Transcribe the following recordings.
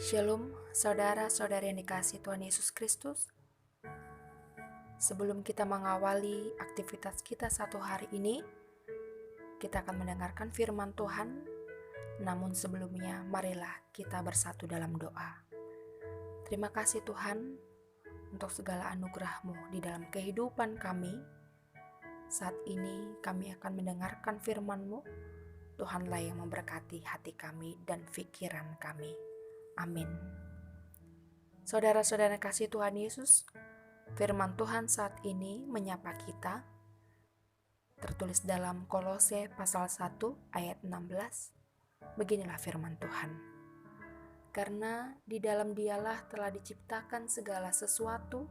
Shalom, saudara-saudari yang dikasihi Tuhan Yesus Kristus. Sebelum kita mengawali aktivitas kita satu hari ini, kita akan mendengarkan firman Tuhan. Namun sebelumnya, marilah kita bersatu dalam doa. Terima kasih Tuhan untuk segala anugerah-Mu di dalam kehidupan kami. Saat ini kami akan mendengarkan firman-Mu. Tuhanlah yang memberkati hati kami dan pikiran kami. Amin. Saudara-saudara kasih Tuhan Yesus, firman Tuhan saat ini menyapa kita, tertulis dalam Kolose pasal 1 ayat 16. Beginilah firman Tuhan. Karena di dalam Dialah telah diciptakan segala sesuatu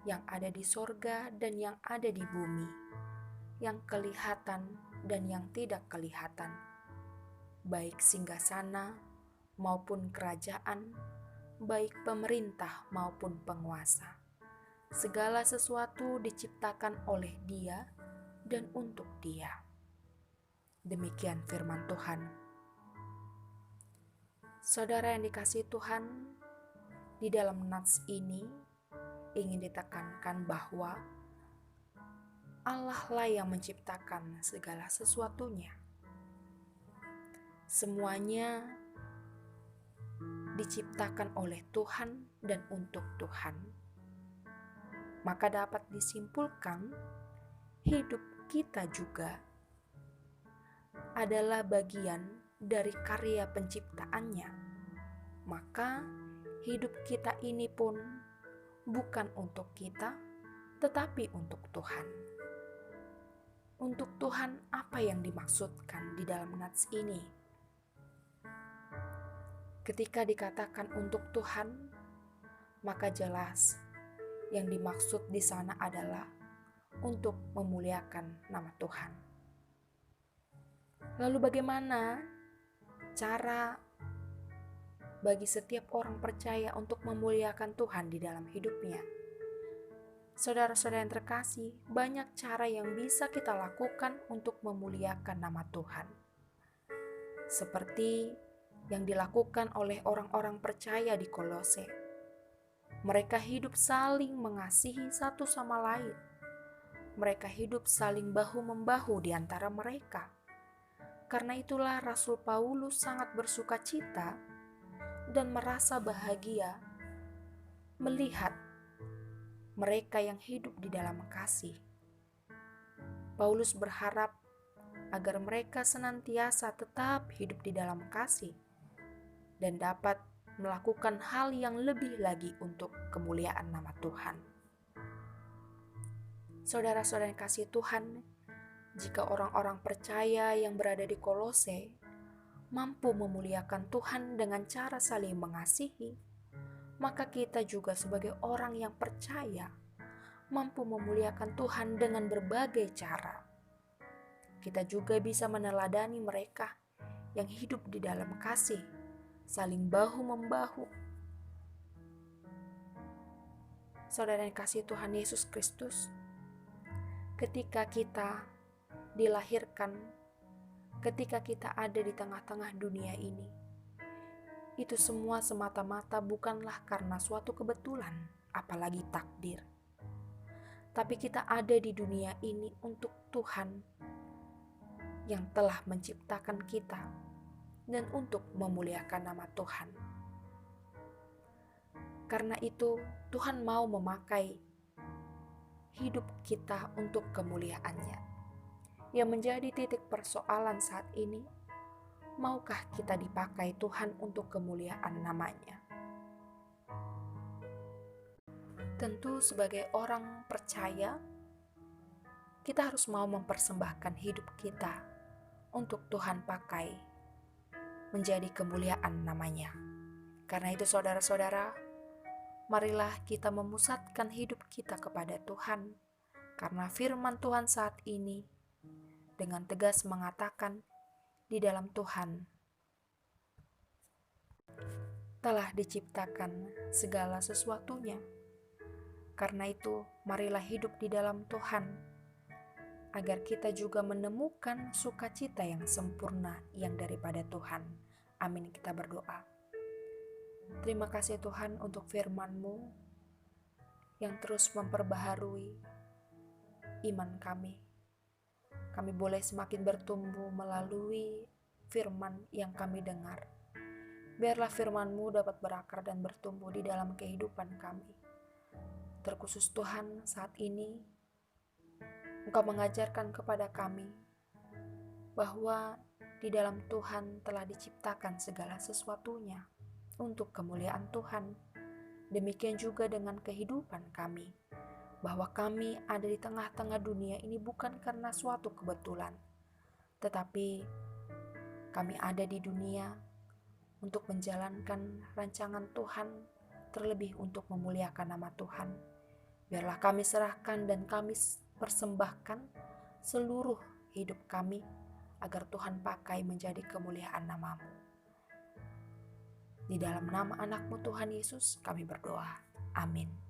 yang ada di sorga dan yang ada di bumi, yang kelihatan dan yang tidak kelihatan, baik singgasana maupun kerajaan, baik pemerintah maupun penguasa. Segala sesuatu diciptakan oleh Dia dan untuk Dia. Demikian firman Tuhan. Saudara yang dikasihi Tuhan, di dalam nats ini ingin ditekankan bahwa Allah lah yang menciptakan segala sesuatunya. Semuanya diciptakan oleh Tuhan dan untuk Tuhan. Maka dapat disimpulkan hidup kita juga adalah bagian dari karya penciptaannya. Maka hidup kita ini pun bukan untuk kita, tetapi untuk Tuhan. Untuk Tuhan, apa yang dimaksudkan di dalam nats ini? Ketika dikatakan untuk Tuhan, maka jelas yang dimaksud di sana adalah untuk memuliakan nama Tuhan. Lalu bagaimana cara bagi setiap orang percaya untuk memuliakan Tuhan di dalam hidupnya? Saudara-saudara yang terkasih, banyak cara yang bisa kita lakukan untuk memuliakan nama Tuhan. Seperti yang dilakukan oleh orang-orang percaya di Kolose. Mereka hidup saling mengasihi satu sama lain. Mereka hidup saling bahu-membahu di antara mereka. Karena itulah Rasul Paulus sangat bersuka cita dan merasa bahagia melihat mereka yang hidup di dalam kasih. Paulus berharap agar mereka senantiasa tetap hidup di dalam kasih dan dapat melakukan hal yang lebih lagi untuk kemuliaan nama Tuhan. Saudara-saudara yang kasih Tuhan, jika orang-orang percaya yang berada di Kolose mampu memuliakan Tuhan dengan cara saling mengasihi, maka kita juga sebagai orang yang percaya mampu memuliakan Tuhan dengan berbagai cara. Kita juga bisa meneladani mereka yang hidup di dalam kasih, saling bahu-membahu. Saudara yang kasih Tuhan Yesus Kristus, ketika kita dilahirkan, ketika kita ada di tengah-tengah dunia ini, itu semua semata-mata bukanlah karena suatu kebetulan, apalagi takdir. Tapi kita ada di dunia ini untuk Tuhan yang telah menciptakan kita dan untuk memuliakan nama Tuhan. Karena itu, Tuhan mau memakai hidup kita untuk kemuliaan-Nya. Yang menjadi titik persoalan saat ini, maukah kita dipakai Tuhan untuk kemuliaan nama-Nya? Tentu sebagai orang percaya, kita harus mau mempersembahkan hidup kita untuk Tuhan pakai menjadi kemuliaan nama-Nya. Karena itu saudara-saudara, marilah kita memusatkan hidup kita kepada Tuhan, karena firman Tuhan saat ini dengan tegas mengatakan di dalam Tuhan telah diciptakan segala sesuatunya. Karena itu, marilah hidup di dalam Tuhan, agar kita juga menemukan sukacita yang sempurna yang daripada Tuhan. Amin, kita berdoa. Terima kasih Tuhan untuk firman-Mu yang terus memperbaharui iman kami. Kami boleh semakin bertumbuh melalui firman yang kami dengar. Biarlah firman-Mu dapat berakar dan bertumbuh di dalam kehidupan kami. Terkhusus Tuhan, saat ini Engkau mengajarkan kepada kami bahwa di dalam Tuhan telah diciptakan segala sesuatunya untuk kemuliaan Tuhan. Demikian juga dengan kehidupan kami, bahwa kami ada di tengah-tengah dunia ini bukan karena suatu kebetulan, tetapi kami ada di dunia untuk menjalankan rancangan Tuhan, terlebih untuk memuliakan nama Tuhan. Biarlah kami serahkan dan kami persembahkan seluruh hidup kami, agar Tuhan pakai menjadi kemuliaan nama-Mu. Di dalam nama anak-Mu Tuhan Yesus kami berdoa. Amin.